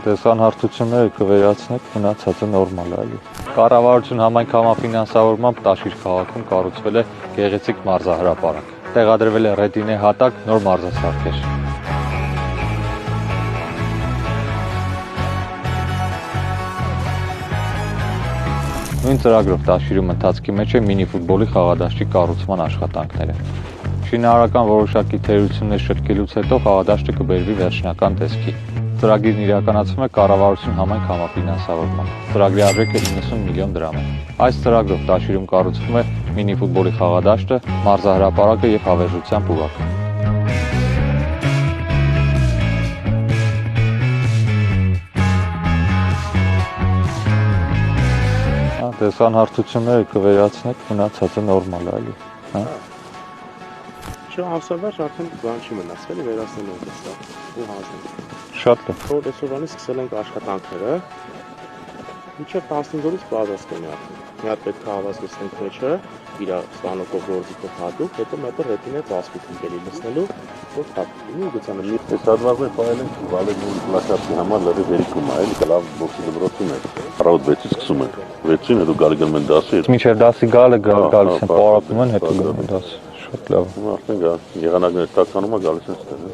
Տեսան հարթությունները կվերացնեք, մնացածը նորմալ է, էլի։ Կառավարություն համայնք համաֆինանսավորմամբ Տաշիր քաղաքում կառուցվել է գեղեցիկ մարզահրապարակ։ Տեղադրվել է ռետինե հատակ, նոր մարզասարքեր։ Նույն ծրագրով Տաշիրում ընթացքի մեջ է մինի-ֆուտբոլի խաղադաշտի կառուցման աշխատանքները։ Շինարարական որոշակի թերություններ շտկելուց հետո խաղադաշտը կբերվի վերջնական տեսքի։ Ծրագիրն իրականացվում է կառավարություն համայնք համաֆինանսավորմամբ։ Ծրագրի արժեքը 90 միլիոն դրամ է։ Այս ծրագրով Տաշիրում կառուցվում է մինի-ֆուտբոլի խաղադաշտը, մարզահրապարակը եւ հավերժության պուրակը։ Տեսան հարթությունները կվերացնեք, մնացածը նորմալ է, էլի։ Չէ, ամսավերջը արդեն բան չի մնացել, վերացնելու ենք սա ու հանձնել։ Շատ լավ։ Որ այսօրվանից սկսել ենք աշխատանքները, մինչև 15 օրից պատրաստ կնի արդեն։ Մի հատ պետք է հավասարենք մեջը, իր ստանոկով գործիքով հատուկ, հետո մետը ռետինե ծածկույթ ընկելի լցնելու, որ թափվի գծանը։ Այս հատվածը պահել ենք վալեբոլ պլակատի համար լրիվ երիկում է, էլի լավ բոքսի դպրոցում է։ Առավոտ 6-ից սկսում ենք։ 6-ին հետո գալու են 10-ի։ Մինչև 10-ի գալիս են, պարապում են, հետո գալու են 10։ Շատ լավ։ Արդեն եղանակները տականում է գալիս են ստեղ։